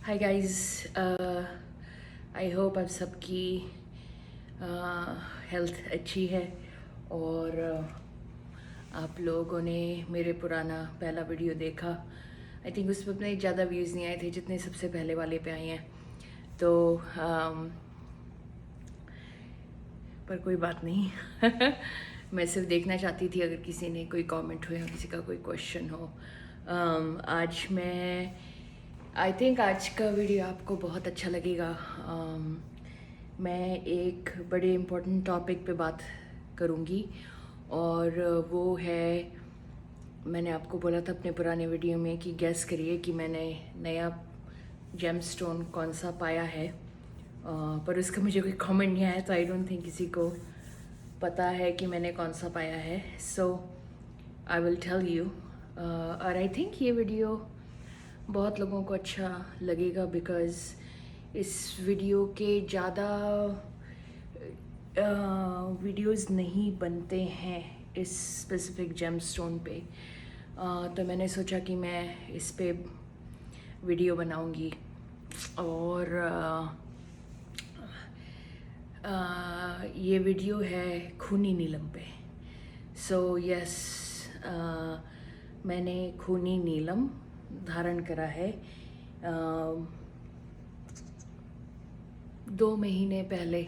Hi guys, I hope आप सबकी health अच्छी है और आप लोगों ने मेरे पुराना पहला वीडियो देखा। आई थिंक उस पर इतने ज़्यादा व्यूज़ नहीं आए थे जितने सबसे पहले वाले पे आए हैं, तो पर कोई बात नहीं। मैं सिर्फ देखना चाहती थी अगर किसी ने कोई कमेंट हो या किसी का कोई क्वेश्चन हो। आज आई थिंक आज का वीडियो आपको बहुत अच्छा लगेगा। मैं एक बड़े इम्पोर्टेंट टॉपिक पे बात करूँगी और वो है, मैंने आपको बोला था अपने पुराने वीडियो में कि गैस करिए कि मैंने नया जेमस्टोन कौन सा पाया है। पर उसका मुझे कोई कमेंट नहीं आया, तो आई डोंट थिंक किसी को पता है कि मैंने कौन सा पाया है। सो आई विल टेल यू, और आई थिंक ये वीडियो बहुत लोगों को अच्छा लगेगा बिकॉज़ इस वीडियो के ज़्यादा वीडियोस नहीं बनते हैं इस स्पेसिफिक जेमस्टोन पे। तो मैंने सोचा कि मैं इस पे वीडियो बनाऊंगी और ये वीडियो है खूनी नीलम पे। सो यस, मैंने खूनी नीलम धारण करा है 2 महीने पहले,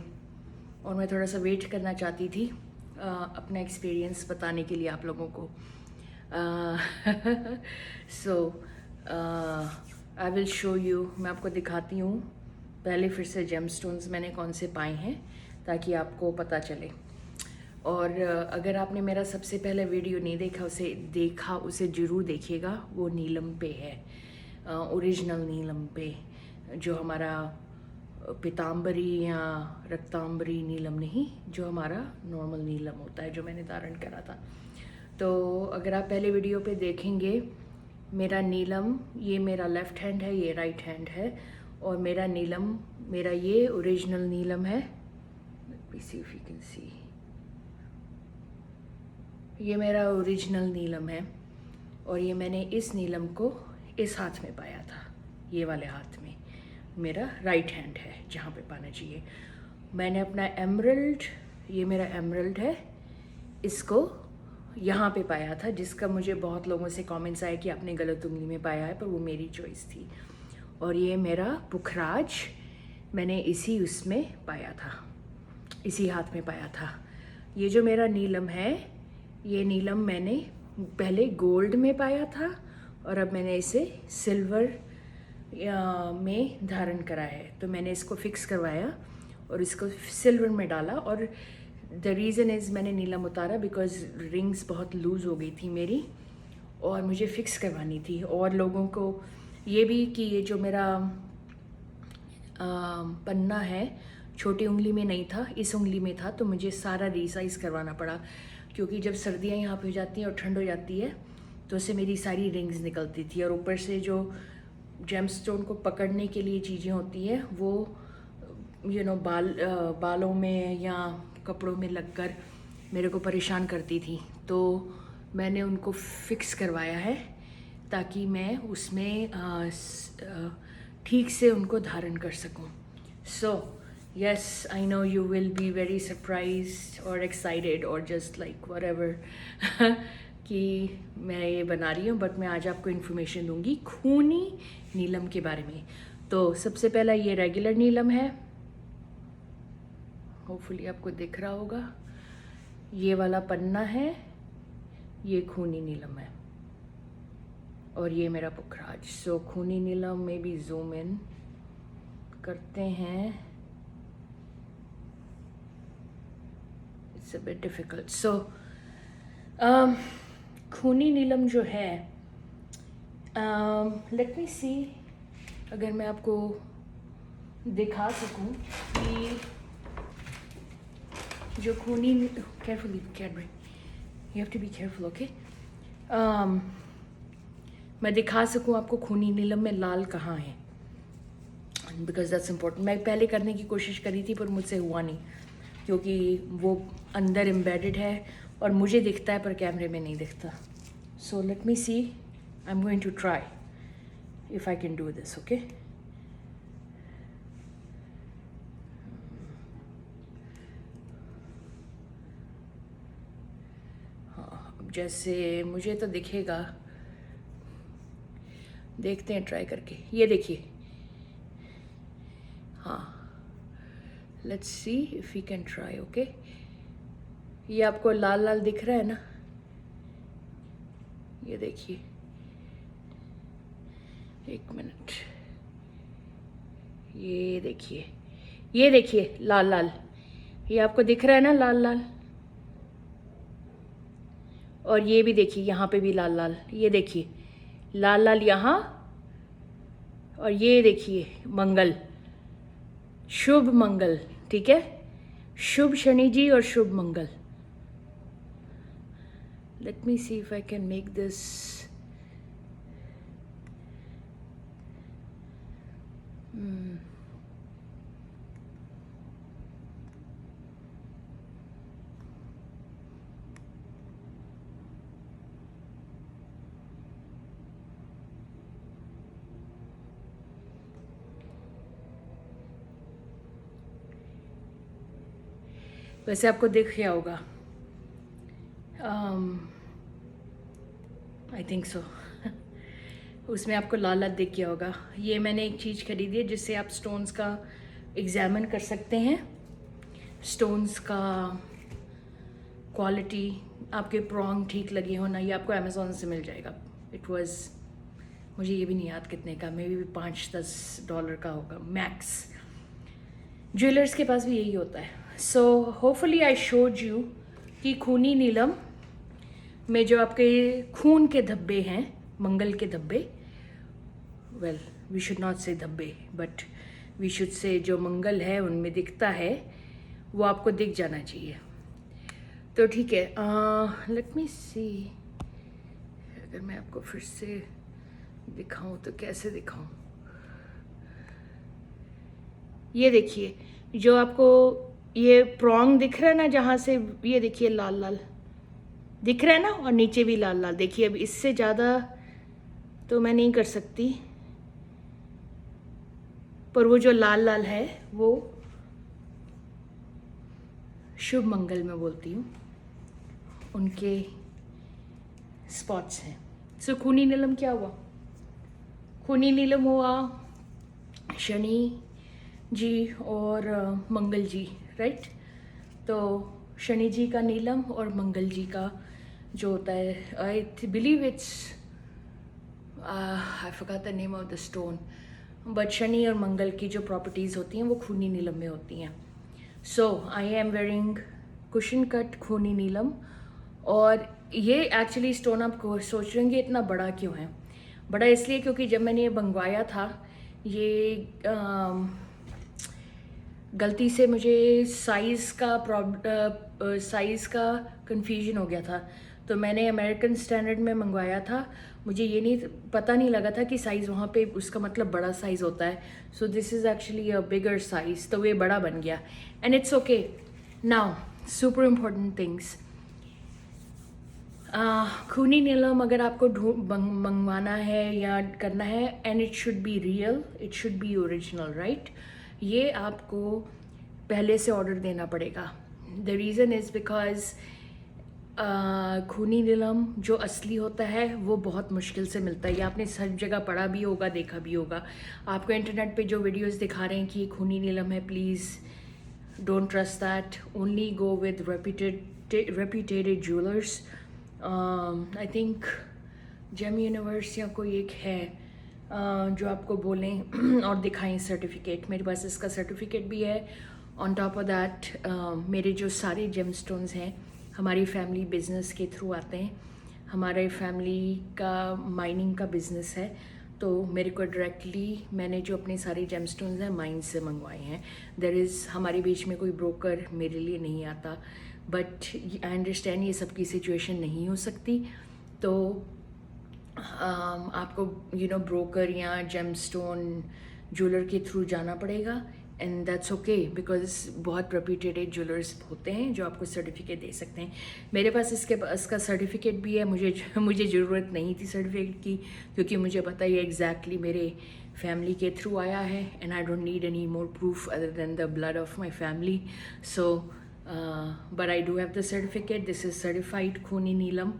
और मैं थोड़ा सा वेट करना चाहती थी अपना एक्सपीरियंस बताने के लिए आप लोगों को। सो आई विल शो यू, मैं आपको दिखाती हूँ पहले फिर से जेमस्टोन्स मैंने कौन से पाए हैं ताकि आपको पता चले। और अगर आपने मेरा सबसे पहले वीडियो नहीं देखा उसे ज़रूर देखिएगा। वो नीलम पे है, ओरिजिनल नीलम पे, जो हमारा पीताम्बरी या रक्तांबरी नीलम नहीं, जो हमारा नॉर्मल नीलम होता है जो मैंने धारण करा था। तो अगर आप पहले वीडियो पे देखेंगे, मेरा नीलम, ये मेरा लेफ़्ट हैंड है, ये राइट हैंड है, और मेरा नीलम, मेरा ये ओरिजिनल नीलम है। Late me see if you can see, ये मेरा ओरिजिनल नीलम है और ये मैंने इस नीलम को इस हाथ में पाया था, ये वाले हाथ में, मेरा राइट हैंड है जहाँ पे पाना चाहिए। मैंने अपना एमरल्ड, ये मेरा एमरल्ड है, इसको यहाँ पे पाया था, जिसका मुझे बहुत लोगों से कमेंट्स आए कि आपने गलत उंगली में पाया है, पर वो मेरी चॉइस थी। और ये मेरा पुखराज मैंने इसी उसमें पाया था, इसी हाथ में पाया था। ये जो मेरा नीलम है, ये नीलम मैंने पहले गोल्ड में पाया था और अब मैंने इसे सिल्वर में धारण करा है। तो मैंने इसको फिक्स करवाया और इसको सिल्वर में डाला, और द रीज़न इज़ मैंने नीलम उतारा बिकॉज रिंग्स बहुत लूज़ हो गई थी मेरी और मुझे फिक्स करवानी थी। और लोगों को ये भी कि ये जो मेरा पन्ना है छोटी उंगली में नहीं था, इस उंगली में था, तो मुझे सारा रीसाइज़ करवाना पड़ा क्योंकि जब सर्दियाँ यहाँ पे हो जाती हैं और ठंड हो जाती है तो उससे मेरी सारी रिंग्स निकलती थी। और ऊपर से जो जेमस्टोन को पकड़ने के लिए चीज़ें होती हैं वो बालों में या कपड़ों में लगकर मेरे को परेशान करती थी। तो मैंने उनको फिक्स करवाया है ताकि मैं उसमें ठीक से उनको धारण कर सकूं। सो yes, I know you will be very surprised or excited or just like whatever कि मैं ये बना रही हूँ, बट मैं आज आपको इन्फॉर्मेशन दूंगी खूनी नीलम के बारे में। तो सबसे पहला ये रेगुलर नीलम है, होपफुली आपको दिख रहा होगा। ये वाला पन्ना है, ये खूनी नीलम है, और ये मेरा पुखराज। सो खूनी नीलम में भी जूम इन करते हैं, इट्स अ बिट डिफ़िकल्ट। सो खूनी नीलम जो है, लेट मी सी अगर मैं आपको दिखा सकूं कि जो खूनी, carefully Cadbury, you have to be careful, okay. मैं दिखा सकूं आपको खूनी नीलम में लाल कहाँ है, बिकॉज दैट्स इम्पोर्टेंट। मैं पहले करने की कोशिश करी थी पर मुझसे हुआ नहीं क्योंकि वो अंदर एम्बेडेड है और मुझे दिखता है पर कैमरे में नहीं दिखता। So let me see, I am going to try if I can do this, okay. जैसे मुझे तो दिखेगा, देखते हैं ट्राई करके। ये देखिए, हाँ, let's see if we can try. Okay, ये आपको लाल लाल दिख रहा है ना, ये देखिए, एक मिनट, ये देखिए, ये देखिए लाल लाल, ये आपको दिख रहा है ना लाल लाल, और ये भी देखिए यहाँ पे भी लाल लाल, ये देखिए लाल लाल यहाँ, और ये देखिए मंगल, शुभ मंगल, ठीक है, शुभ शनि जी और शुभ Mangal. Let me see if I can make this. वैसे आपको दिख गया होगा, आई थिंक सो, उसमें आपको लाल लाल दिख गया होगा। ये मैंने एक चीज़ खरीदी है जिससे आप स्टोन्स का एग्जामिन कर सकते हैं, स्टोन्स का क्वालिटी, आपके प्रॉन्ग ठीक लगे हो ना, ये आपको अमेज़ोन से मिल जाएगा। इट वाज, मुझे ये भी नहीं याद कितने का, मे बी $5-10 का होगा मैक्स। ज्वेलर्स के पास भी यही होता है। So hopefully I showed you कि खूनी नीलम में जो आपके खून के धब्बे हैं, मंगल के धब्बे, वेल वी शुड नॉट से धब्बे, बट वी शुड से जो मंगल है उनमें दिखता है, वो आपको दिख जाना चाहिए। तो ठीक है, लेट मी सी, अगर मैं आपको फिर से दिखाऊं तो कैसे दिखाऊं। ये देखिए, जो आपको ये प्रॉन्ग दिख रहा है ना, जहाँ से ये देखिए लाल लाल दिख रहा है ना, और नीचे भी लाल लाल, देखिए अब इससे ज़्यादा तो मैं नहीं कर सकती, पर वो जो लाल लाल है वो शुभ मंगल में बोलती हूँ, उनके स्पॉट्स हैं। सो खूनी नीलम क्या हुआ? खूनी नीलम हुआ शनि जी और मंगल जी, राइट। तो शनि जी का नीलम और मंगल जी का जो होता है, I believe it's, I forgot the name of the stone, but Shani और मंगल की जो प्रॉपर्टीज़ होती हैं वो खूनी नीलम में होती हैं। So I am wearing cushion cut khooni neelam, और ये एक्चुअली स्टोन आप सोच रहे होंगे इतना बड़ा क्यों है। बड़ा इसलिए क्योंकि जब मैंने ये मंगवाया था, ये गलती से मुझे साइज़ का कन्फ्यूजन हो गया था, तो मैंने अमेरिकन स्टैंडर्ड में मंगवाया था। मुझे ये पता नहीं लगा था कि साइज़ वहाँ पे उसका मतलब बड़ा साइज़ होता है। So this is actually a bigger size, तो ये बड़ा बन गया, and it's okay. Now super important things, खूनी नीलम अगर आपको मंगवाना है या करना है, and it should be real, it should be original, right. ये आपको पहले से ऑर्डर देना पड़ेगा। द रीज़न इज़ बिकॉज खूनी नीलम जो असली होता है वो बहुत मुश्किल से मिलता है। ये आपने सब जगह पढ़ा भी होगा, देखा भी होगा। आपको इंटरनेट पे जो वीडियोस दिखा रहे हैं कि ये खूनी नीलम है, please don't trust that, only go with reputed jewellers. I think Gem Universe या कोई एक है जो आपको बोलें और दिखाएं सर्टिफिकेट। मेरे पास इसका सर्टिफिकेट भी है। ऑन टॉप ऑफ दैट मेरे जो सारे जेम स्टोन्स हैं हमारी फैमिली बिजनेस के थ्रू आते हैं। हमारे फैमिली का माइनिंग का बिजनेस है, तो मेरे को डायरेक्टली मैंने जो अपने सारे जेम स्टोन्स हैं माइन से मंगवाए हैं। देयर इज़, हमारे बीच में कोई ब्रोकर मेरे लिए नहीं आता, बट आई अंडरस्टैंड ये सबकी सिचुएशन नहीं हो सकती, तो आपको ब्रोकर या जेम स्टोन ज्वेलर के थ्रू जाना पड़ेगा, एंड दैट्स ओके, बिकॉज बहुत रेप्यूटेड ज्वेलर्स होते हैं जो आपको सर्टिफिकेट दे सकते हैं। मेरे पास इसका सर्टिफिकेट भी है। मुझे ज़रूरत नहीं थी सर्टिफिकेट की, क्योंकि मुझे पता है एग्जैक्टली मेरे फैमिली के थ्रू आया है, and I don't need any more proof other than the blood of my family. So but I do have the certificate, this is certified khooni neelam.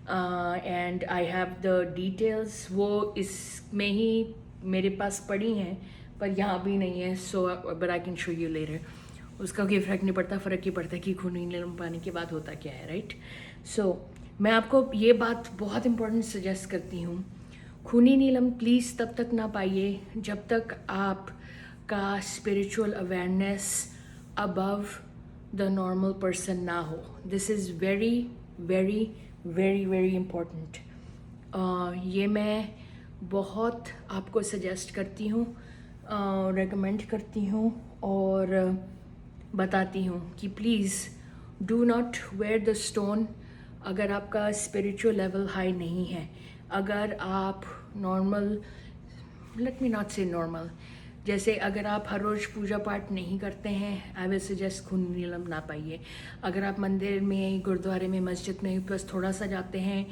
And I have the details, वो इसमें ही मेरे पास पड़ी हैं पर यहाँ भी नहीं है, सो but I can show you later. उसका कोई फ़र्क नहीं पड़ता, फ़र्क ही पड़ता है कि खूनी नीलम पाने के बाद होता क्या है, राइट। सो मैं आपको ये बात बहुत इंपॉर्टेंट सजेस्ट करती हूँ, खूनी नीलम प्लीज़ तब तक ना पाइए जब तक आपका spiritual awareness above the normal person ना हो। This is very very very very important. ये मैं बहुत आपको सजेस्ट करती हूँ, रेकमेंड करती हूँ और बताती हूँ कि please do not wear the stone अगर आपका स्पिरिचुअल लेवल हाई नहीं है। अगर आप normal, let me not say normal, जैसे अगर आप हर रोज़ पूजा पाठ नहीं करते हैं, आई विल सजेस्ट खूनी नीलम ना पाइए। अगर आप मंदिर में, गुरुद्वारे में, मस्जिद में बस थोड़ा सा जाते हैं,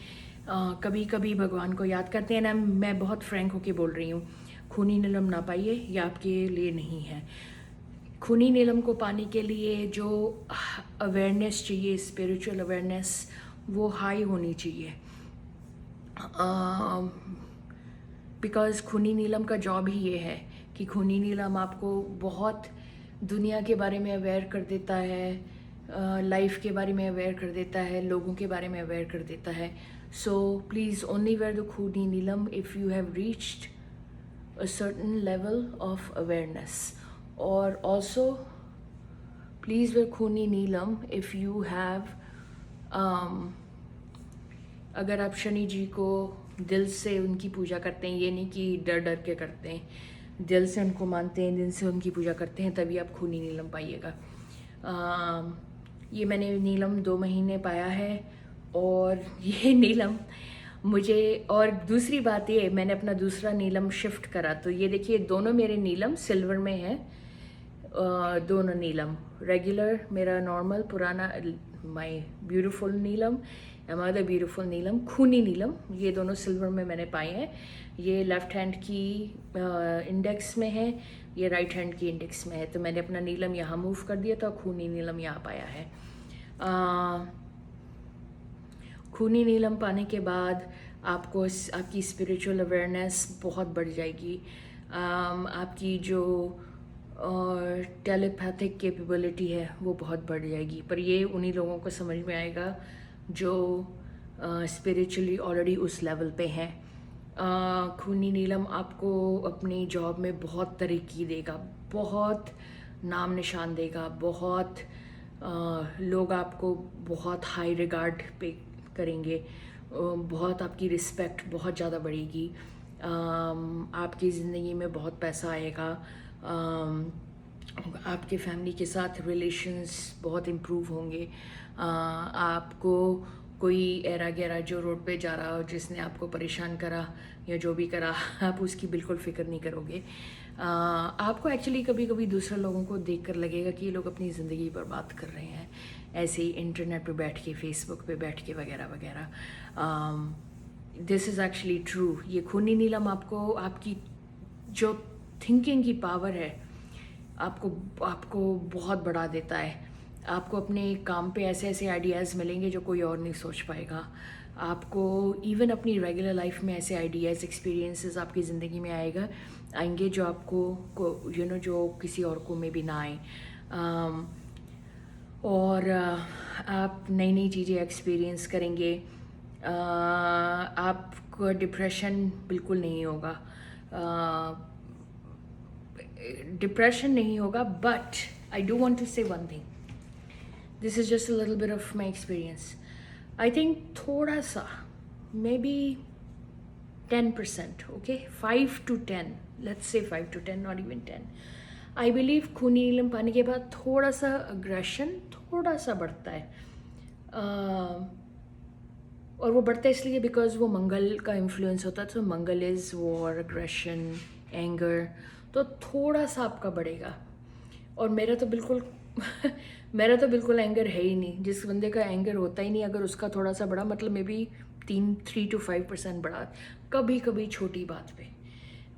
कभी कभी भगवान को याद करते हैं ना, मैं बहुत फ्रैंक होके बोल रही हूँ, खूनी नीलम ना पाइए, ये आपके लिए नहीं है। खूनी नीलम को पाने के लिए जो अवेयरनेस चाहिए, स्पिरिचुअल अवेयरनेस, वो हाई होनी चाहिए। बिकॉज़ खूनी नीलम का जॉब ही ये है कि खूनी नीलम आपको बहुत दुनिया के बारे में अवेयर कर देता है, लाइफ के बारे में अवेयर कर देता है, लोगों के बारे में अवेयर कर देता है। So please only wear the khooni neelam if you have reached a certain level of awareness, or also please wear khuni neelam if you have अगर आप शनि जी को दिल से उनकी पूजा करते हैं, ये नहीं कि डर डर के करते हैं, दिल से उनको मानते हैं, दिल से उनकी पूजा करते हैं, तभी आप खूनी नीलम पाइएगा। ये मैंने नीलम 2 महीने पाया है और ये नीलम मुझे, और दूसरी बात ये, मैंने अपना दूसरा नीलम शिफ्ट करा, तो ये देखिए दोनों मेरे नीलम सिल्वर में हैं। दोनों नीलम, रेगुलर मेरा नॉर्मल पुराना my beautiful neelam, other beautiful neelam, khooni neelam, ये दोनों सिल्वर में मैंने पाए हैं। ये लेफ़्ट हैंड की इंडेक्स में है, ये राइट हैंड की इंडेक्स में है, तो मैंने अपना नीलम यहाँ मूव कर दिया था, खूनी नीलम यहाँ पाया है। खूनी नीलम पाने के बाद आपको आपकी स्पिरिचुअल अवेयरनेस बहुत बढ़ जाएगी। आपकी जो टेलीपैथिक कैपेबिलिटी है वो बहुत बढ़ जाएगी, पर ये उन्हीं लोगों को समझ में आएगा जो स्पिरिचुअली ऑलरेडी उस लेवल पे हैं। खूनी नीलम आपको अपनी जॉब में बहुत तरक्की देगा, बहुत नाम निशान देगा, बहुत लोग आपको बहुत हाई रिगार्ड पे करेंगे, बहुत आपकी रिस्पेक्ट बहुत ज़्यादा बढ़ेगी, आपकी ज़िंदगी में बहुत पैसा आएगा, आपके फैमिली के साथ रिलेशंस बहुत इम्प्रूव होंगे, आपको कोई एरा गैरा जो रोड पे जा रहा हो जिसने आपको परेशान करा या जो भी करा, आप उसकी बिल्कुल फ़िक्र नहीं करोगे। आपको एक्चुअली कभी कभी दूसरे लोगों को देखकर लगेगा कि ये लोग अपनी ज़िंदगी पर बात कर रहे हैं, ऐसे ही इंटरनेट पे बैठ के, फेसबुक पे बैठ के वगैरह वगैरह। This is actually true. ये खूनी नीलम आपको, आपकी जो थिंकिंग की पावर है, आपको बहुत बढ़ा देता है। आपको अपने काम पे ऐसे ऐसे आइडियाज़ मिलेंगे जो कोई और नहीं सोच पाएगा। आपको इवन अपनी रेगुलर लाइफ में ऐसे आइडियाज़, एक्सपीरियंसेस आपकी ज़िंदगी में आएंगे जो आपको जो किसी और को में भी ना आए। और आप नई नई चीज़ें एक्सपीरियंस करेंगे। आपको डिप्रेशन बिल्कुल नहीं होगा, डिप्रेशन नहीं होगा, but I do want to say one thing, this is just a little bit of my experience. I think थोड़ा सा, maybe 10%, okay, 5 to 10, let's say 5 to 10, not even 10. I believe खूनी नीलम पाने के बाद थोड़ा सा अग्रेशन थोड़ा सा बढ़ता है, और वो बढ़ता है इसलिए बिकॉज वो मंगल का इन्फ्लुएंस होता है, तो मंगल इज़ वॉर, अग्रेशन, एंगर, तो थोड़ा सा आपका बढ़ेगा। और मेरा तो बिल्कुल मेरा तो बिल्कुल एंगर है ही नहीं। जिस बंदे का एंगर होता ही नहीं, अगर उसका थोड़ा सा बढ़ा, मतलब मे बी 3 to 5% बढ़ा, कभी कभी छोटी बात पे,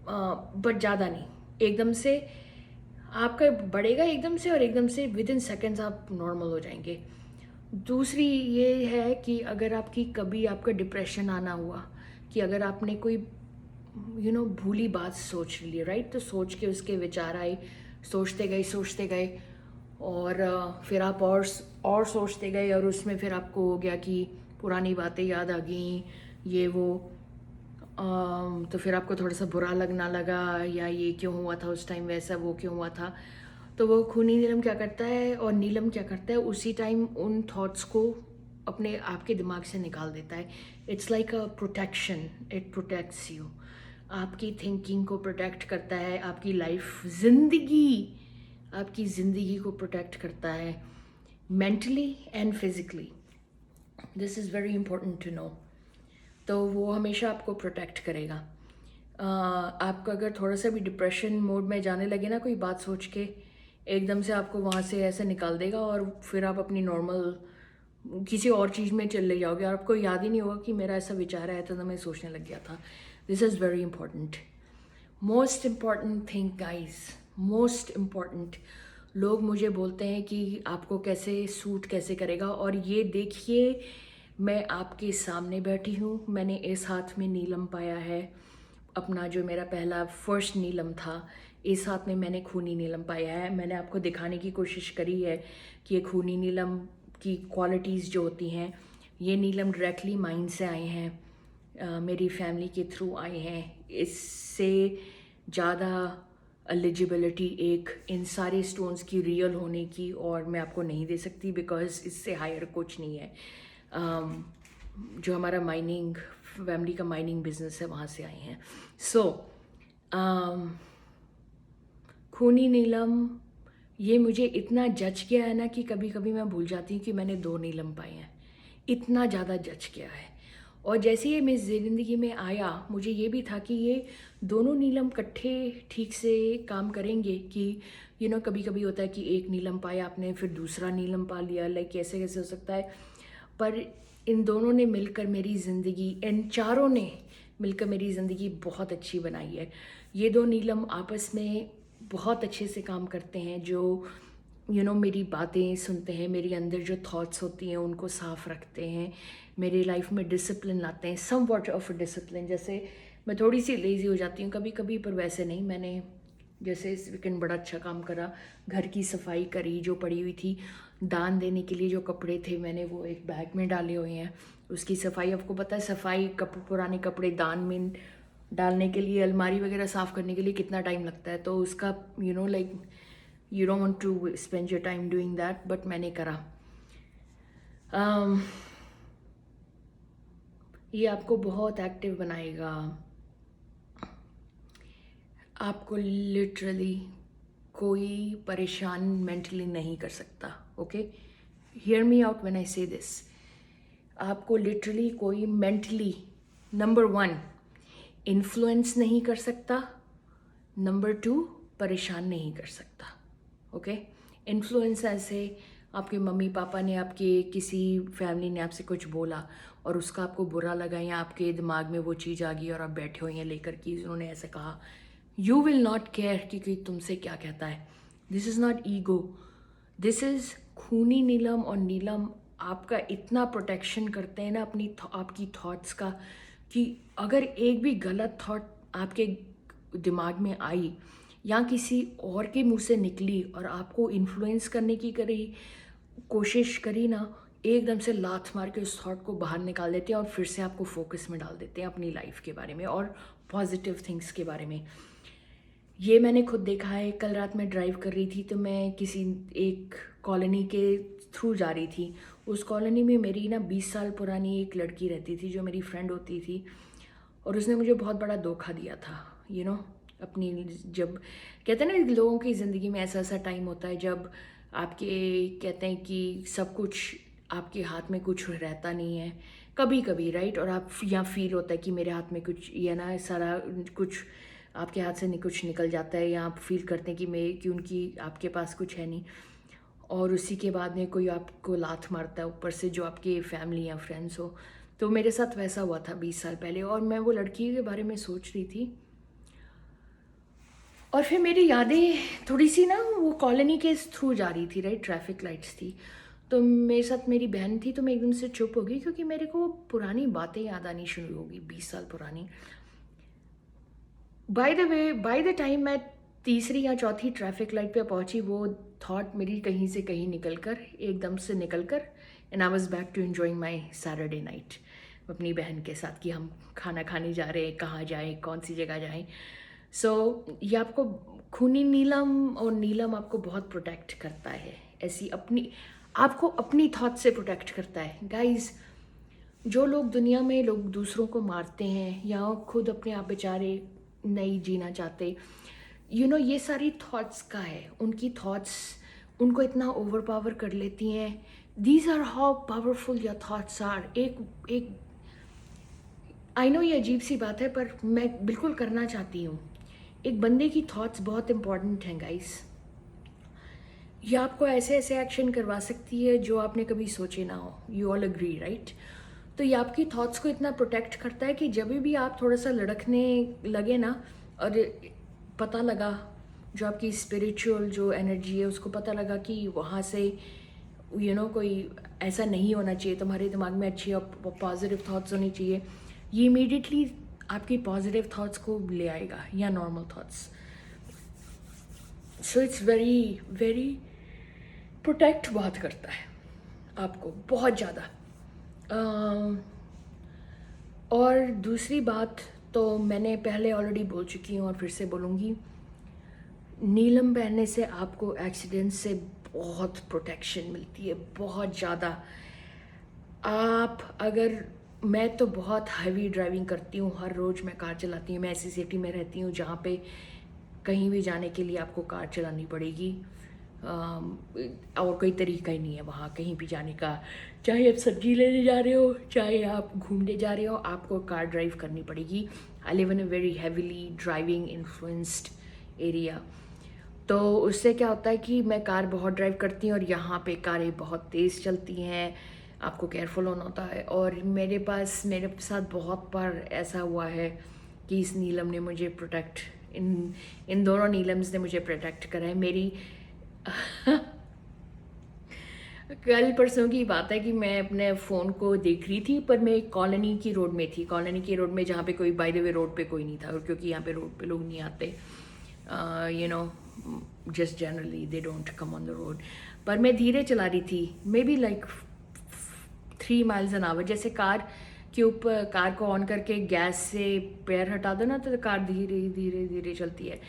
बट ज़्यादा नहीं। एकदम से आपका बढ़ेगा एकदम से, और एकदम से विद इन सेकेंड्स आप नॉर्मल हो जाएंगे। दूसरी ये है कि अगर आपकी कभी आपका डिप्रेशन आना हुआ, कि अगर आपने कोई भूली बात सोच ली, राइट, तो सोच के उसके विचार आए, सोचते गए और फिर आप और सोचते गए और उसमें फिर आपको हो गया कि पुरानी बातें याद आ गई, ये वो, तो फिर आपको थोड़ा सा बुरा लगना लगा, या ये क्यों हुआ था उस टाइम, वैसा वो क्यों हुआ था। तो वो खूनी नीलम क्या करता है और नीलम क्या करता है, उसी टाइम उन थॉट्स को अपने आपके दिमाग से निकाल देता है। It's like a protection, it protects you, आपकी थिंकिंग को प्रोटेक्ट करता है, आपकी लाइफ आपकी ज़िंदगी को प्रोटेक्ट करता है, mentally and physically. This is very important to know. तो वो हमेशा आपको प्रोटेक्ट करेगा। आपका अगर थोड़ा सा भी डिप्रेशन मोड में जाने लगे ना, कोई बात सोच के एकदम से आपको वहाँ से ऐसे निकाल देगा और फिर आप अपनी नॉर्मल किसी और चीज़ में चले जाओगे और आपको याद ही नहीं होगा कि मेरा ऐसा विचार आया था तो मैं सोचने लग गया था। This is very important, most important thing guys, most important. लोग मुझे बोलते हैं कि आपको कैसे सूट कैसे करेगा, और ये देखिए मैं आपके सामने बैठी हूँ, मैंने इस हाथ में नीलम पाया है, अपना जो मेरा पहला फर्स्ट नीलम था, इस हाथ में मैंने खूनी नीलम पाया है। मैंने आपको दिखाने की कोशिश करी है कि ये खूनी नीलम की क्वालिटीज़ जो होती हैं, ये नीलम डायरेक्टली माइंड से आए हैं, मेरी फैमिली के थ्रू आए हैं। इससे ज़्यादा एलिजिबिलिटी एक इन सारे स्टोन्स की रियल होने की और मैं आपको नहीं दे सकती, बिकॉज इससे हायर कुछ नहीं है। जो हमारा माइनिंग फैमिली का माइनिंग बिजनेस है, वहाँ से आए हैं। सो खूनी नीलम ये मुझे इतना जच गया है ना कि कभी कभी मैं भूल जाती हूँ कि मैंने 2 नीलम पाए हैं, इतना ज़्यादा जच गया है। और जैसे ये मेरी ज़िंदगी में आया, मुझे ये भी था कि ये दोनों नीलम इकट्ठे ठीक से काम करेंगे, कि कभी कभी होता है कि एक नीलम पाया आपने फिर दूसरा नीलम पा लिया, लाइक कैसे कैसे हो सकता है। पर इन दोनों ने मिलकर मेरी ज़िंदगी, इन चारों ने मिलकर मेरी ज़िंदगी बहुत अच्छी बनाई है। ये 2 नीलम आपस में बहुत अच्छे से काम करते हैं, जो मेरी बातें सुनते हैं, मेरे अंदर जो थॉट्स होती हैं उनको साफ रखते हैं, मेरी लाइफ में डिसिप्लिन लाते हैं, सम वॉट ऑफ डिसिप्लिन। जैसे मैं थोड़ी सी लेज़ी हो जाती हूँ कभी कभी, पर वैसे नहीं। मैंने जैसे इस वीकेंड बड़ा अच्छा काम करा, घर की सफाई करी, जो पड़ी हुई थी दान देने के लिए जो कपड़े थे मैंने वो एक बैग में डाले हुए हैं, उसकी सफाई। आपको पता है सफाई पुराने कपड़े दान में डालने के लिए, अलमारी वगैरह साफ़ करने के लिए कितना टाइम लगता है, तो उसका like you don't want to spend your time doing that, but मैंने करा। ये आपको बहुत एक्टिव बनाएगा, आपको लिटरली कोई परेशान मेंटली नहीं कर सकता। Okay, hear me out when I से दिस। आपको लिटरली कोई मेंटली, नंबर 1 इन्फ्लुएंस नहीं कर सकता, नंबर 2 परेशान नहीं कर सकता। ओके, इन्फ्लुएंस ऐसे आपके मम्मी पापा ने, आपके किसी फैमिली ने आपसे कुछ बोला और उसका आपको बुरा लगा, या आपके दिमाग में वो चीज़ आ गई और आप बैठे हो या लेकर कि उन्होंने ऐसा कहा, यू विल नॉट केयर कि कोई तुमसे क्या कहता है। This is not ego, this is खूनी नीलम। और नीलम आपका इतना प्रोटेक्शन करते हैं ना आपकी थॉट्स का, कि अगर एक भी गलत थॉट आपके दिमाग में आई या किसी और के मुंह से निकली और आपको इन्फ्लुएंस करने की कोशिश करी ना, एकदम से लात मार के उस थॉट को बाहर निकाल देते हैं और फिर से आपको फोकस में डाल देते हैं अपनी लाइफ के बारे में और पॉजिटिव थिंग्स के बारे में। ये मैंने खुद देखा है। कल रात मैं ड्राइव कर रही थी तो मैं किसी एक कॉलोनी के थ्रू जा रही थी। उस कॉलोनी में मेरी ना 20 साल पुरानी एक लड़की रहती थी जो मेरी फ्रेंड होती थी, और उसने मुझे बहुत बड़ा धोखा दिया था। अपनी, जब कहते हैं ना लोगों की ज़िंदगी में ऐसा ऐसा टाइम होता है जब आपके कहते हैं कि सब कुछ आपके हाथ में कुछ रहता नहीं है कभी कभी, राइट, और आप या फील होता है कि मेरे हाथ में कुछ, या ना सारा कुछ आपके हाथ से कुछ निकल जाता है, या आप फील करते हैं कि उनकी आपके पास कुछ है नहीं, और उसी के बाद में कोई आपको लात मारता है ऊपर से, जो आपकी फैमिली या फ्रेंड्स हो। तो मेरे साथ वैसा हुआ था 20 साल पहले, और मैं वो लड़की के बारे में सोच रही थी और फिर मेरी यादें थोड़ी सी ना वो कॉलोनी के थ्रू जा रही थी, राइट, ट्रैफिक लाइट्स थी, तो मेरे साथ मेरी बहन थी, तो मैं एकदम से चुप हो गई क्योंकि मेरे को पुरानी बातें याद आनी शुरू हो गई, 20 साल पुरानी। By the way, by the time मैं तीसरी या चौथी ट्रैफिक लाइट पे पहुंची, वो थॉट मेरी कहीं से कहीं निकल कर, एकदम से निकल कर, and I was back to enjoying my Saturday night अपनी बहन के साथ कि हम खाना खाने जा रहे हैं, कहाँ जाएँ, कौन सी जगह जाएँ। सो ये आपको खूनी नीलम, और नीलम आपको बहुत प्रोटेक्ट करता है, ऐसी अपनी, आपको अपनी थॉट से प्रोटेक्ट करता है गाइज। जो लोग दुनिया में लोग दूसरों को मारते हैं या खुद अपने आप बेचारे नहीं जीना चाहते, ये सारी थॉट्स का है, उनकी थॉट्स उनको इतना ओवर पावर कर लेती हैं। These are how powerful your thoughts are. एक एक आई नो ये अजीब सी बात है, पर मैं बिल्कुल करना चाहती हूँ। एक बंदे की थॉट्स बहुत इंपॉर्टेंट हैं गाइस। ये आपको ऐसे ऐसे एक्शन करवा सकती है जो आपने कभी सोचे ना हो। You all agree right? तो ये आपकी थॉट्स को इतना प्रोटेक्ट करता है कि जब भी आप थोड़ा सा लड़खने लगे ना, और पता लगा, जो आपकी स्पिरिचुअल जो एनर्जी है उसको पता लगा कि वहाँ से कोई ऐसा नहीं होना चाहिए, तुम्हारे दिमाग में अच्छी और पॉजिटिव थॉट्स होनी चाहिए, ये इमीडिएटली आपकी पॉजिटिव थॉट्स को ले आएगा या normal thoughts. So it's very very protect बहुत करता है आपको, बहुत ज़्यादा। और दूसरी बात तो मैंने पहले ऑलरेडी बोल चुकी हूँ और फिर से बोलूँगी, नीलम पहनने से आपको एक्सीडेंट से बहुत प्रोटेक्शन मिलती है, बहुत ज़्यादा। आप अगर, मैं तो बहुत हैवी ड्राइविंग करती हूँ, हर रोज़ मैं कार चलाती हूँ, मैं ऐसी सिटी में रहती हूँ जहाँ पे कहीं भी जाने के लिए आपको कार चलानी पड़ेगी, और कोई तरीका ही नहीं है वहाँ कहीं भी जाने का। चाहे आप सब्जी लेने जा रहे हो, चाहे आप घूमने जा रहे हो, आपको कार ड्राइव करनी पड़ेगी। I live in a very heavily driving influenced area. तो उससे क्या होता है कि मैं कार बहुत ड्राइव करती हूँ और यहाँ पे कारें बहुत तेज़ चलती हैं, आपको केयरफुल होना होता है। और मेरे साथ बहुत बार ऐसा हुआ है कि इस नीलम ने मुझे प्रोटेक्ट, इन दोनों नीलम्स ने मुझे प्रोटेक्ट करा है। मेरी कल परसों की बात है कि मैं अपने फ़ोन को देख रही थी, पर मैं एक कॉलोनी की रोड में थी, कॉलोनी की रोड में जहाँ पे कोई, बाय द वे रोड पे कोई नहीं था, क्योंकि यहाँ पे रोड पे लोग नहीं आते, just generally they don't come on the road. पर मैं धीरे चला रही थी, may be like 3 miles an hour। जैसे कार के ऊपर, कार को ऑन करके गैस से पैर हटा दो ना तो कार धीरे धीरे धीरे चलती है।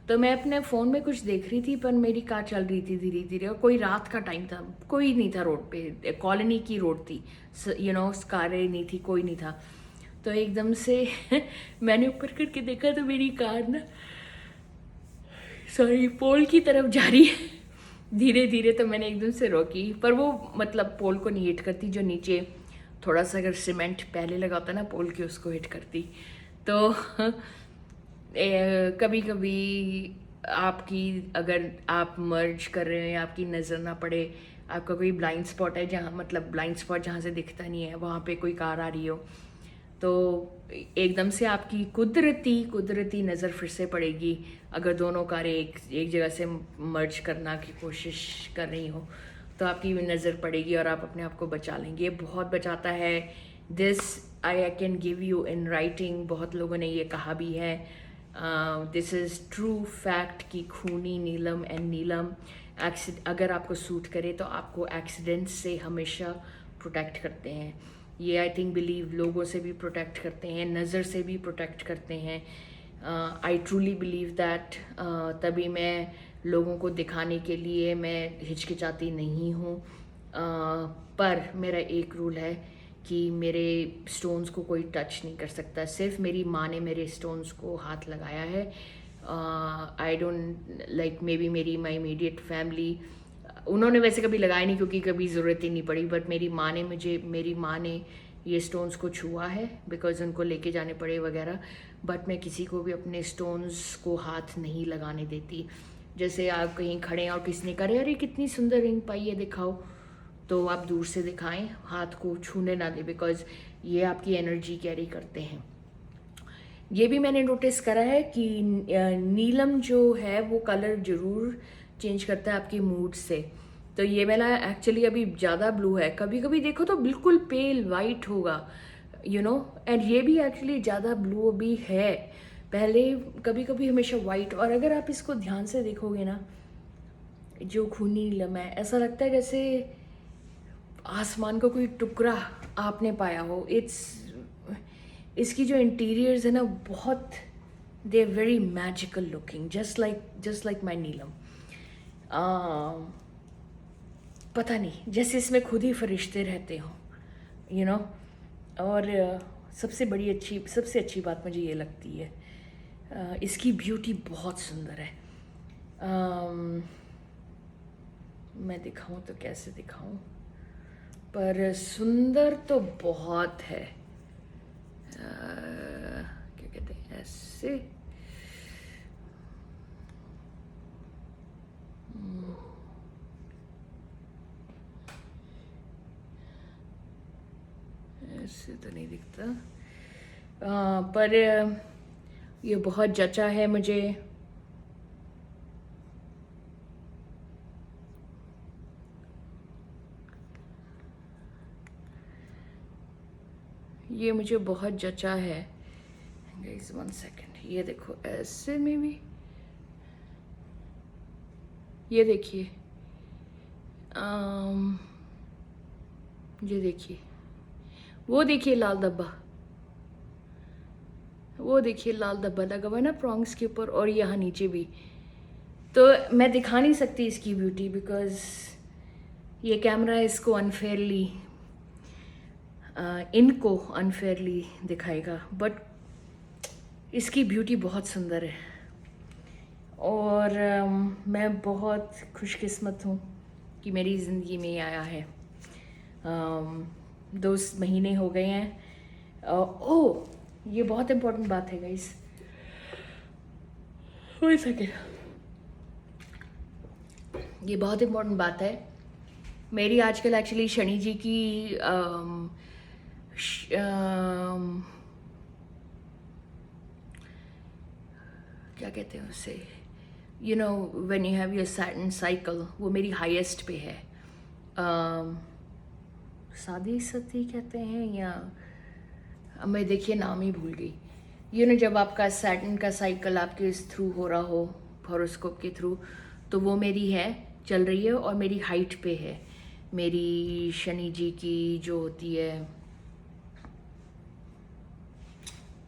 तो मैं अपने फ़ोन में कुछ देख रही थी, पर मेरी कार चल रही थी धीरे धीरे, और कोई रात का टाइम था, कोई नहीं था रोड पे, कॉलोनी की रोड थी, कारें नहीं थी, कोई नहीं था। तो एकदम से मैंने ऊपर करके देखा तो मेरी कार ना, सॉरी, पोल की तरफ जा रही है धीरे धीरे। तो मैंने एकदम से रोकी, पर वो मतलब पोल को नहीं हिट करती, जो नीचे थोड़ा सा अगर सीमेंट पहले लगा होता ना पोल के, उसको हिट करती। तो कभी कभी आपकी, अगर आप मर्ज कर रहे हैं, आपकी नज़र ना पड़े, आपका कोई ब्लाइंड स्पॉट है जहाँ, मतलब ब्लाइंड स्पॉट जहाँ से दिखता नहीं है, वहाँ पे कोई कार आ रही हो, तो एकदम से आपकी कुदरती नज़र फिर से पड़ेगी। अगर दोनों कारें एक जगह से मर्ज करना की कोशिश कर रही हो, तो आपकी नज़र पड़ेगी और आप अपने आप को बचा लेंगे। ये बहुत बचाता है। This I can give you in writing, बहुत लोगों ने ये कहा भी है। दिस इज़ ट्रू फैक्ट कि खूनी नीलम एंड नीलम अगर आपको सूट करे तो आपको एक्सीडेंट से हमेशा प्रोटेक्ट करते हैं। ये आई थिंक बिलीव लोगों से भी प्रोटेक्ट करते हैं, नज़र से भी प्रोटेक्ट करते हैं। I truly believe that. तभी मैं लोगों को दिखाने के लिए मैं हिचकिचाती नहीं हूँ। पर मेरा एक रूल है कि मेरे स्टोन्स को कोई टच नहीं कर सकता। सिर्फ मेरी माँ ने मेरे स्टोन्स को हाथ लगाया है। I don't like, may be my immediate family, उन्होंने वैसे कभी लगाया नहीं क्योंकि कभी ज़रूरत ही नहीं पड़ी, बट मेरी माँ ने ये स्टोन्स को छुआ है बिकॉज उनको लेके जाने पड़े वगैरह। बट मैं किसी को भी अपने स्टोन्स को हाथ नहीं लगाने देती। जैसे आप कहीं खड़े हैं और किसी ने कहा अरे कितनी सुंदर रिंग पाई है दिखाओ, तो आप दूर से दिखाएं, हाथ को छूने ना दें, बिकॉज ये आपकी एनर्जी कैरी करते हैं। ये भी मैंने नोटिस करा है कि नीलम जो है वो कलर ज़रूर चेंज करता है आपके मूड से। तो ये मेरा एक्चुअली अभी ज़्यादा ब्लू है, कभी कभी देखो तो बिल्कुल पेल वाइट होगा, एंड ये भी एक्चुअली ज़्यादा ब्लू अभी है, पहले कभी कभी हमेशा वाइट। और अगर आप इसको ध्यान से देखोगे ना, जो खूनी नीलम है, ऐसा लगता है जैसे आसमान का कोई टुकड़ा आपने पाया हो। इसकी जो इंटीरियर्स है ना, बहुत they are very magical looking, just like my neelam. पता नहीं, जैसे इसमें खुद ही फरिश्ते रहते हो, यू नो। और सबसे अच्छी बात मुझे ये लगती है, इसकी ब्यूटी बहुत सुंदर है। मैं दिखाऊं तो कैसे दिखाऊं, पर सुंदर तो बहुत है। क्या कहते हैं, ऐसे ऐसे तो नहीं दिखता, पर ये बहुत जचा है मुझे। ये मुझे बहुत जचा है। गाइस 1 सेकेंड, ये देखो ऐसे में भी, ये देखिए, ये देखिए, वो देखिए लाल धब्बा, वो देखिए लाल धब्बा लगा हुआ है ना प्रॉन्ग्स के ऊपर, और यहाँ नीचे भी। तो मैं दिखा नहीं सकती इसकी ब्यूटी, बिकॉज ये कैमरा इसको अनफेयरली, इनको अनफेयरली दिखाएगा, बट इसकी ब्यूटी बहुत सुंदर है। और मैं बहुत खुशकिस्मत हूँ कि मेरी ज़िंदगी में ये आया है। 2 महीने हो गए हैं। ओह, ये बहुत इम्पोर्टेंट बात है गाइस, हो सके, ये बहुत इम्पोर्टेंट बात है। मेरी आजकल एक्चुअली शनि जी की क्या कहते हैं उसे, when you have your Saturn cycle, वो मेरी हाईएस्ट पे है। सादी सती कहते हैं, या मैं देखिए नाम ही भूल गई। जब आपका सैटर्न का साइकिल आपके इस थ्रू हो रहा हो, हॉरोस्कोप के थ्रू, तो वो मेरी है, चल रही है, और मेरी हाइट पे है। मेरी शनि जी की जो होती है,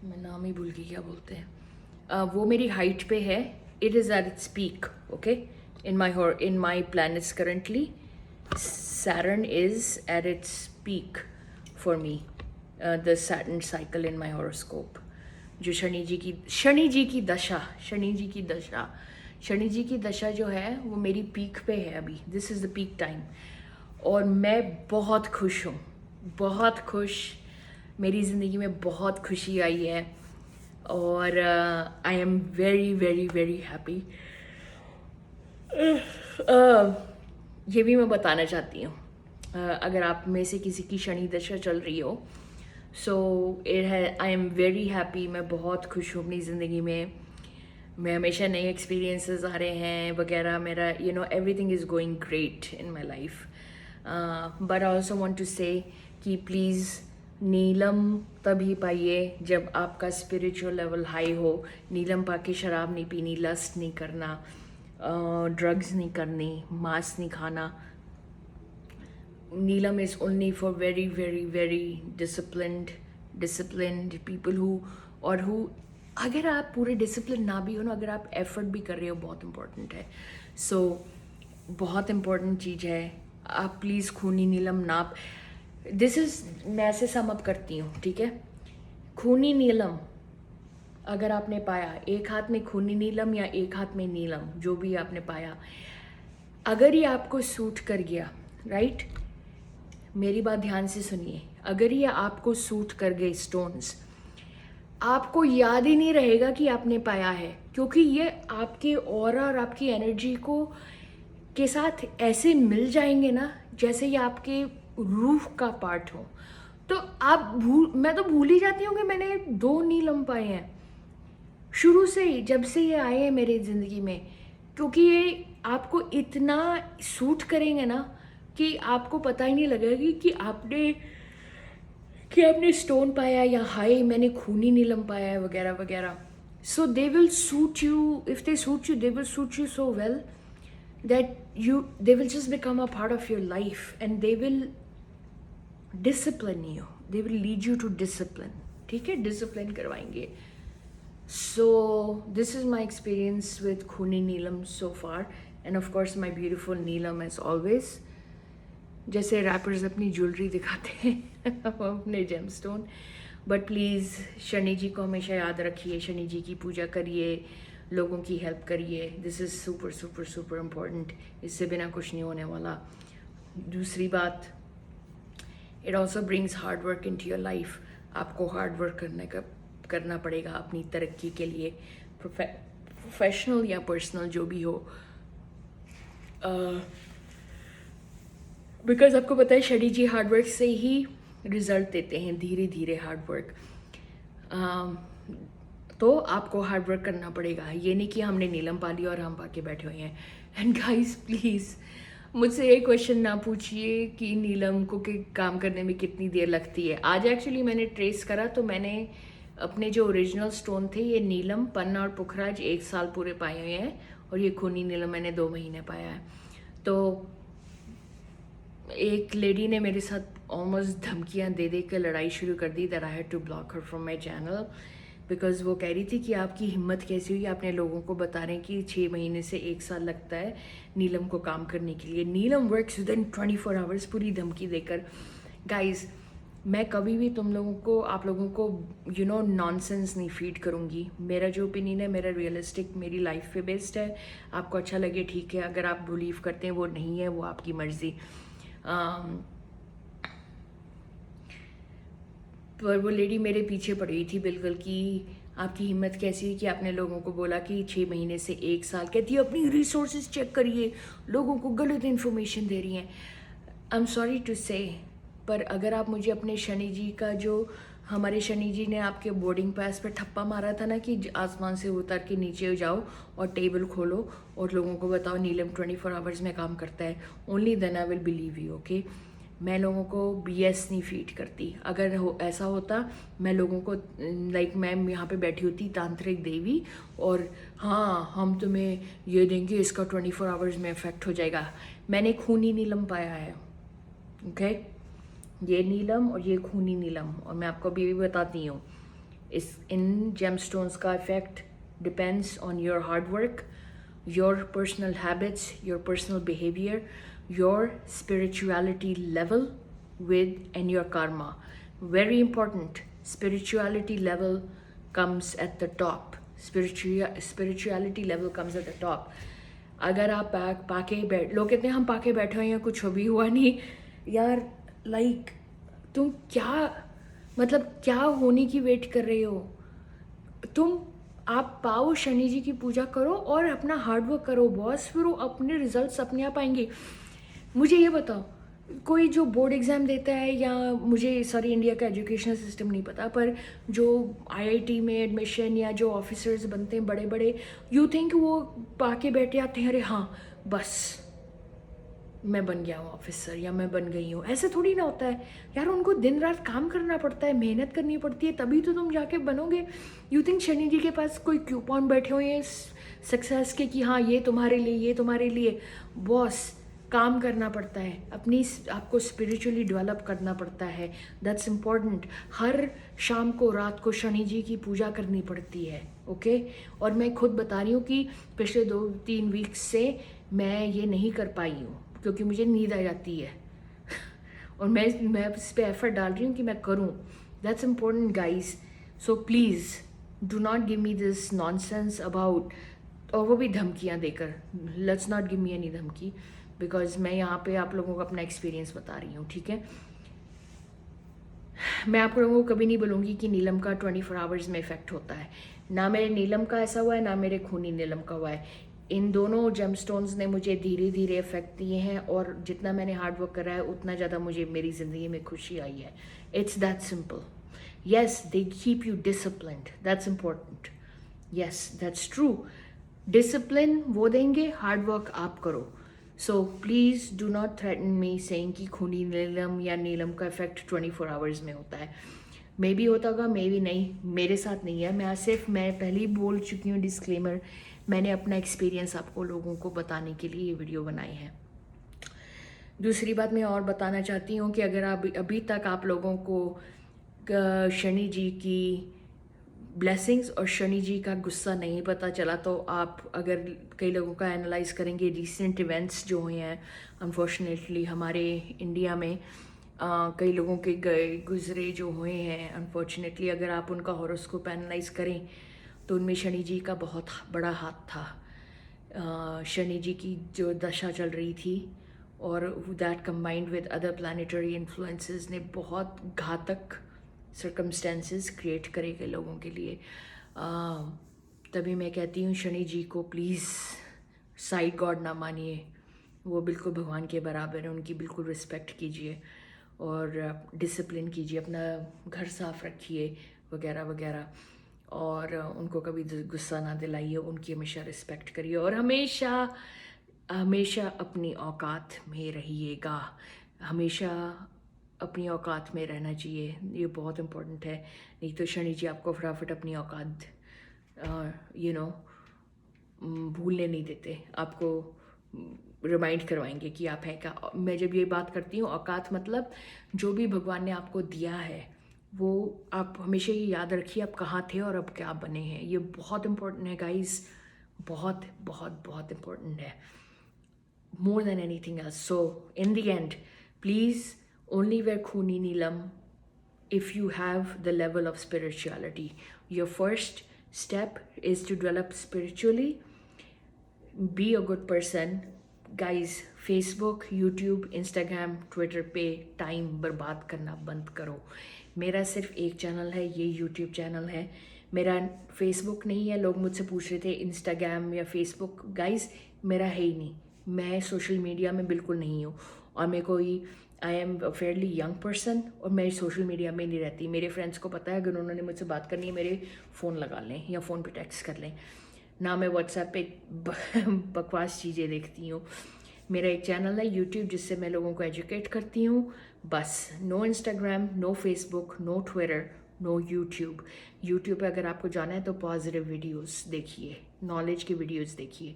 मैं नाम ही भूल गई क्या बोलते हैं, वो मेरी हाइट पे है। It is at its peak, okay, in my planets currently, Saturn is at its peak for me, the Saturn cycle in my horoscope। जो शनि जी की दशा जो है वो मेरी पीक पे है अभी, this is the peak time. और मैं बहुत खुश हूँ, बहुत खुश, मेरी ज़िंदगी में बहुत खुशी आई है, और I am very very very happy. ये भी मैं बताना चाहती हूँ, अगर आप में से किसी की शनि दशा चल रही हो, सो आई एम वेरी हैप्पी, मैं बहुत खुश हूँ अपनी ज़िंदगी में। मैं हमेशा नए एक्सपीरियंसेस आ रहे हैं वगैरह, मेरा everything is going great in my life. But I also want to say कि प्लीज़ नीलम तभी पाइए जब आपका स्पिरिचुअल लेवल हाई हो। नीलम पाके शराब नहीं पीनी, लस्ट नहीं करना, ड्रग्स नहीं करनी, मांस नहीं खाना। Neelam is only for very very very disciplined people who अगर आप पूरे डिसिप्लिन ना भी हो ना, अगर आप एफर्ट भी कर रहे हो, बहुत इम्पोर्टेंट है। सो बहुत इम्पोर्टेंट चीज़ है, आप प्लीज़ खूनी नीलम ना, मैं ऐसे सम अप करती हूँ, ठीक है। खूनी नीलम अगर आपने पाया, एक हाथ में खूनी नीलम या एक हाथ में नीलम, जो भी आपने पाया, अगर ये आपको सूट कर गया, राइट, मेरी बात ध्यान से सुनिए, अगर ये आपको सूट कर गए स्टोन्स, आपको याद ही नहीं रहेगा कि आपने पाया है, क्योंकि ये आपके ऑरा और आपकी एनर्जी के साथ ऐसे मिल जाएंगे ना, जैसे ये आपके रूह का पार्ट हो। तो मैं तो भूल ही जाती हूँ कि मैंने 2 नीलम पाए हैं शुरू से ही, जब से ये आए हैं मेरी ज़िंदगी में। क्योंकि ये आपको इतना सूट करेंगे ना कि आपको पता ही नहीं लगेगा कि आपने स्टोन पाया या हाय मैंने खूनी नीलम पाया है वगैरह वगैरह. So they will suit you, if they suit you, they will suit you so well that they will just become a part of your life, and they will discipline you, they will lead you to discipline. ठीक है, discipline करवाएंगे. So this is my experience with खूनी नीलम so far, and of course my beautiful Neelam as always. जैसे rappers अपनी jewellery दिखाते हैं अपने gemstone, but please Shani जी को हमेशा याद रखिए, शनि जी की पूजा करिए, लोगों की हेल्प करिए. This is super super super important. इससे बिना कुछ नहीं होने वाला. दूसरी बात, it also brings hard work into your life. आपको हार्ड वर्क करना पड़ेगा अपनी तरक्की के लिए, प्रोफेशनल या पर्सनल जो भी हो. बिकॉज आपको पता है शनि जी हार्ड वर्क से ही रिजल्ट देते हैं, धीरे धीरे हार्ड वर्क. तो आपको हार्ड वर्क करना पड़ेगा. ये नहीं कि हमने नीलम पा लिया और हम पाके बैठे हुए हैं. एंड गाइस प्लीज़ मुझसे ये क्वेश्चन ना पूछिए कि नीलम को के काम करने में कितनी देर लगती है. आज एक्चुअली मैंने ट्रेस करा तो मैंने अपने जो ओरिजिनल स्टोन थे, ये नीलम, पन्ना और पुखराज 1 साल पूरे पाए हुए हैं, और ये खूनी नीलम मैंने 2 महीने पाया है. तो एक लेडी ने मेरे साथ ऑलमोस्ट धमकियां दे दे के लड़ाई शुरू कर दी, that I had to block her from my channel, because वो कह रही थी कि आपकी हिम्मत कैसी हुई, आपने लोगों को बता रहे हैं कि 6 महीने से 1 साल लगता है नीलम को काम करने के लिए. नीलम वर्क्स विद इन 24 आवर्स, पूरी धमकी देकर. गाइज मैं कभी भी तुम लोगों को, आप लोगों को नॉनसेंस नहीं फीड करूँगी. मेरा जो ओपिनियन है, मेरा रियलिस्टिक, मेरी लाइफ पे बेस्ड है. आपको अच्छा लगे ठीक है, अगर आप बिलीव करते हैं वो नहीं है, वो आपकी मर्ज़ी. पर वो लेडी मेरे पीछे पड़ गई थी बिल्कुल कि आपकी हिम्मत कैसी है कि आपने लोगों को बोला कि 6 महीने से 1 साल. कहती है अपनी रिसोर्सेज चेक करिए, लोगों को गलत इन्फॉर्मेशन दे रही हैं. आई एम सॉरी टू से, पर अगर आप मुझे अपने शनि जी का, जो हमारे शनि जी ने आपके बोर्डिंग पास पर ठप्पा मारा था ना कि आसमान से उतर के नीचे जाओ और टेबल खोलो और लोगों को बताओ नीलम 24 आवर्स में काम करता है, only then I will believe you. Okay, मैं लोगों को BS नहीं फीड करती. अगर ऐसा होता, मैं लोगों को मैं यहाँ पे बैठी होती तांत्रिक देवी, और हाँ हम तुम्हें ये देंगे, इसका 24 आवर्स में इफेक्ट हो जाएगा. मैंने खूनी नीलम पाया है. ओके, ये नीलम और ये खूनी नीलम, और मैं आपको अभी भी बताती हूँ, इन जेमस्टोन्स का effect depends on your hard work, your personal habits, your personal behaviour, your spirituality level and your karma. Very important. Spirituality level comes at the top. Spirituality level comes at the top. अगर आप पाके लोग कहते हैं हम पाके बैठे हुए हैं, कुछ भी हुआ नहीं यार. तुम क्या होने की वेट कर रहे हो? आप पाओ, शनि जी की पूजा करो और अपना हार्ड वर्क करो बॉस, फिर वो अपने रिजल्ट्स अपने आप आएंगे. मुझे ये बताओ, कोई जो बोर्ड एग्ज़ाम देता है, या मुझे इंडिया का एजुकेशनल सिस्टम नहीं पता, पर जो IIT में एडमिशन या जो ऑफिसर्स बनते हैं बड़े बड़े, यू थिंक वो पाके बैठे आते हैं, अरे हाँ बस मैं बन गया हूँ ऑफिसर या मैं बन गई हूँ. ऐसे थोड़ी ना होता है यार, उनको दिन रात काम करना पड़ता है, मेहनत करनी पड़ती है, तभी तो तुम जाके बनोगे. यू थिंक शनि जी के पास कोई क्यूपॉन बैठे हुए हैं सक्सेस के कि हाँ ये तुम्हारे लिए, ये तुम्हारे लिए? बॉस, काम करना पड़ता है, आपको स्पिरिचुअली डेवलप करना पड़ता है. That's important. हर शाम को, रात को शनि जी की पूजा करनी पड़ती है. ओके, और मैं खुद बता रही हूँ कि पिछले 2-3 वीक्स से मैं ये नहीं कर पाई हूँ क्योंकि मुझे नींद आ जाती है और मैं इस पर एफर्ट डाल रही हूँ कि मैं करूँ. That's important guys. So please do not give me this nonsense about, और वो भी धमकियाँ देकर. Let's not give me any धमकी, बिकॉज मैं यहाँ पे आप लोगों को अपना एक्सपीरियंस बता रही हूँ. ठीक है, मैं आप लोगों को कभी नहीं बोलूँगी कि नीलम का 24 आवर्स में इफेक्ट होता है. ना मेरे नीलम का ऐसा हुआ है, ना मेरे खूनी नीलम का हुआ है. इन दोनों जेमस्टोन्स ने मुझे धीरे धीरे इफेक्ट दिए हैं, और जितना मैंने हार्ड वर्क करा है उतना ज़्यादा मुझे मेरी ज़िंदगी में खुशी आई है. It's that simple. Yes, they keep you disciplined, that's important. Yes, that's true. Discipline वो देंगे, हार्ड वर्क आप करो. So please do not threaten me saying कि खूनी नीलम या नीलम का इफेक्ट 24 आवर्स में होता है. मे भी होता होगा, मे भी नहीं, मेरे साथ नहीं है. मैं पहले ही बोल चुकी हूँ डिस्क्लेमर, मैंने अपना एक्सपीरियंस आपको लोगों को बताने के लिए ये वीडियो बनाई है. दूसरी बात मैं और बताना चाहती हूँ कि अगर आप अभी तक आप लोगों को शनि जी की ब्लेसिंग्स और शनि जी का गुस्सा नहीं पता चला, तो आप अगर कई लोगों का एनालाइज करेंगे रीसेंट इवेंट्स जो हुए हैं अनफॉर्चुनेटली हमारे इंडिया में, कई लोगों के गए गुजरे जो हुए हैं अनफॉर्चुनेटली, अगर आप उनका हॉरोस्कोप एनालाइज करें तो उनमें शनि जी का बहुत बड़ा हाथ था. शनि जी की जो दशा चल रही थी और that combined with other planetary influences ने बहुत घातक सर्कमस्टेंसेस क्रिएट करे गए लोगों के लिए. तभी मैं कहती हूँ शनि जी को प्लीज़ साइड गॉड ना मानिए, वो बिल्कुल भगवान के बराबर है, उनकी बिल्कुल रिस्पेक्ट कीजिए और डिसिप्लिन कीजिए, अपना घर साफ रखिए वगैरह वगैरह, और उनको कभी गुस्सा ना दिलाइए, उनकी हमेशा रिस्पेक्ट करिए और हमेशा हमेशा अपनी औकात में रहिएगा. हमेशा अपनी औकात में रहना चाहिए, ये बहुत इम्पोर्टेंट है. नहीं तो शनि जी आपको फटाफट अपनी औकात भूलने नहीं देते, आपको रिमाइंड करवाएंगे कि आप हैं क्या. मैं जब ये बात करती हूँ औकात मतलब जो भी भगवान ने आपको दिया है वो आप हमेशा ये याद रखिए आप कहाँ थे और अब क्या बने हैं. ये बहुत इम्पोर्टेंट है गाइस, बहुत बहुत बहुत इम्पोर्टेंट है, more than anything else. So in the end, please only wear khuni neelam if you have the level of spirituality. Your first step is to develop spiritually. Be a good person. Guys, Facebook, YouTube, Instagram, Twitter पे time बर्बाद करना बंद करो. मेरा सिर्फ एक channel है, ये यूट्यूब चैनल है. मेरा फेसबुक नहीं है. लोग मुझसे पूछ रहे थे इंस्टाग्राम या फेसबुक. गाइस, मेरा है ही नहीं. मैं सोशल मीडिया में बिल्कुल नहीं हूँ और मैं कोई I am a fairly young person और मैं सोशल मीडिया में नहीं रहती. मेरे फ्रेंड्स को पता है, अगर उन्होंने मुझसे बात करनी है मेरे फ़ोन लगा लें या फ़ोन पे टेक्स्ट कर लें. ना मैं व्हाट्सएप पे बकवास चीज़ें देखती हूँ. मेरा एक चैनल है यूट्यूब जिससे मैं लोगों को एजुकेट करती हूँ, बस. No Instagram, no Facebook, no Twitter, no YouTube. YouTube पे अगर आपको जाना है तो पॉजिटिव वीडियोस देखिए, नॉलेज की वीडियोस देखिए,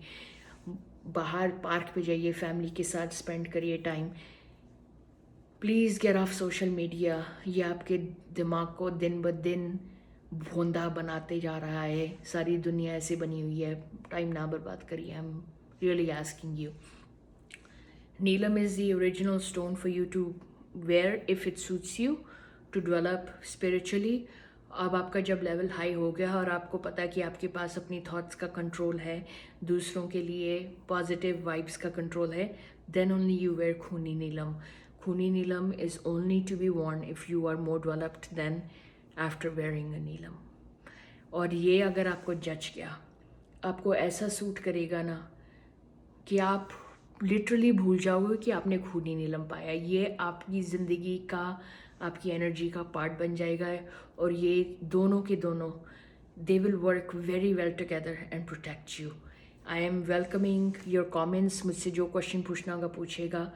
बाहर पार्क पे जाइए, फैमिली के साथ स्पेंड करिए time. Please get of social media. ये आपके दिमाग को दिन ब दिन भोंदा बनाते जा रहा है. सारी दुनिया ऐसे बनी हुई है, टाइम ना बर्बाद करिए. I am really asking you. Neelam is the original stone for you to wear if it suits you to develop spiritually. अब आपका जब लेवल हाई हो गया और आपको पता है कि आपके पास अपनी थॉट्स का कंट्रोल है, दूसरों के लिए पॉजिटिव वाइब्स का कंट्रोल है, then only you wear खूनी नीलम. खूनी नीलम is only to be worn if you are more developed than after wearing a नीलम. और ये अगर आपको जच गया, आपको ऐसा सूट करेगा ना कि आप लिटरली भूल जाओगे कि आपने खूनी नीलम पाया. ये आपकी ज़िंदगी का, आपकी एनर्जी का पार्ट बन जाएगा और ये दोनों के दोनों they will work very well together and protect you. I am welcoming your comments. मुझसे जो क्वेश्चन पूछना होगा पूछेगा.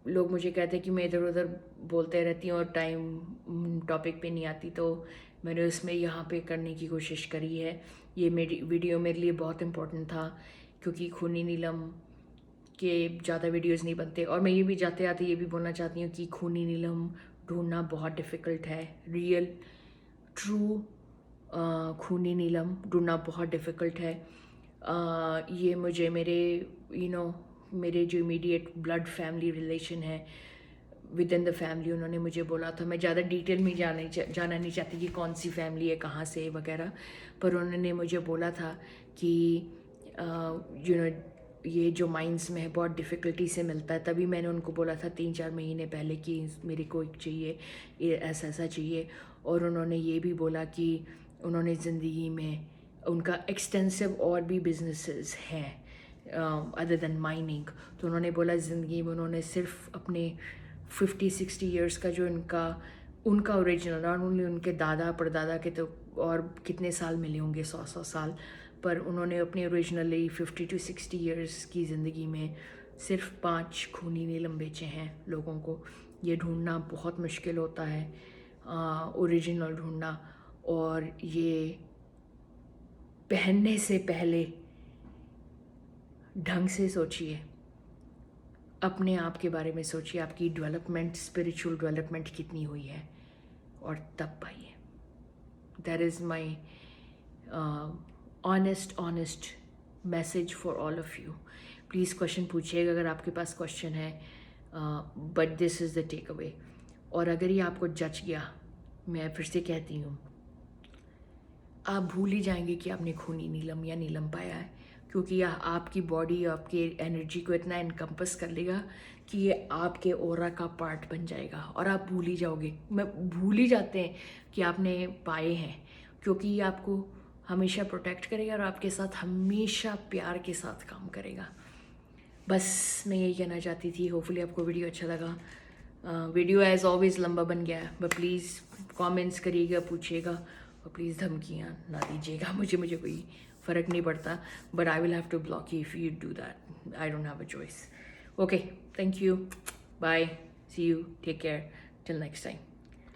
लोग मुझे कहते हैं कि मैं इधर उधर बोलते रहती हूँ और टाइम टॉपिक पे नहीं आती, तो मैंने उसमें यहाँ पे करने की कोशिश करी है. ये मेरी वीडियो मेरे लिए बहुत इम्पोर्टेंट था क्योंकि खूनी नीलम के ज़्यादा वीडियोस नहीं बनते. और मैं ये भी जाते आते ये भी बोलना चाहती हूँ कि खूनी नीलम ढूंढना बहुत डिफ़िकल्ट है. रियल ट्रू खूनी नीलम ढूंढना बहुत डिफ़िकल्ट है. ये मुझे मेरे मेरे जो इमीडिएट ब्लड फैमिली रिलेशन है विद इन द फैमिली, उन्होंने मुझे बोला था. मैं ज़्यादा डिटेल में जाना नहीं चाहती कि कौन सी फैमिली है, कहाँ से वगैरह, पर उन्होंने मुझे बोला था कि ये जो माइंस में है बहुत डिफ़िकल्टी से मिलता है. तभी मैंने उनको बोला था 3-4 महीने पहले कि मेरे को एक चाहिए, ये ऐसा ऐसा चाहिए. और उन्होंने ये भी बोला कि उन्होंने ज़िंदगी में उनका एक्सटेंसिव और भी बिजनेसेस हैं अदर देन माइनिंग. तो उन्होंने बोला ज़िंदगी में उन्होंने सिर्फ अपने 50-60 ईयर्स का जो उनका ओरिजिनल, नॉट ओनली उनके दादा परदादा के तो और कितने साल मिले होंगे, 100 साल, पर उन्होंने अपनी ओरिजिनली 50 to 60 ईयर्स की ज़िंदगी में सिर्फ 5 खूनी नीलम बेचे हैं लोगों को। ये ढूंढना बहुत मुश्किल होता है, ओरिजिनल ढूंढना। और ये पहनने से पहले ढंग से सोचिए, अपने आप के बारे में सोचिए, आपकी डेवलपमेंट, स्पिरिचुअल डेवलपमेंट कितनी हुई है, और तब पाइए। That is my honest message for all of you. Please question पूछिएगा अगर आपके पास क्वेश्चन है, but this is the takeaway. और अगर ये आपको जच गया, मैं फिर से कहती हूँ, आप भूल ही जाएंगे कि आपने खूनी नीलम या नीलम पाया है, क्योंकि यह आपकी बॉडी, आपके एनर्जी को इतना इनकम्पस कर लेगा कि ये आपके ऑरा का पार्ट बन जाएगा और आप भूल ही जाओगे। भूल ही जाते हैं कि आपने पाए हैं, क्योंकि ये आपको हमेशा प्रोटेक्ट करेगा और आपके साथ हमेशा प्यार के साथ काम करेगा। बस मैं यही कहना चाहती थी। होपफुली आपको वीडियो अच्छा लगा। वीडियो एज ऑलवेज लंबा बन गया है, बट प्लीज़ कमेंट्स करिएगा, पूछिएगा, और प्लीज़ धमकियाँ ना दीजिएगा। मुझे कोई फ़र्क नहीं पड़ता, but I will have to block you if you do that. I don't have a choice. Okay, thank you, bye, see you, take care, till next time.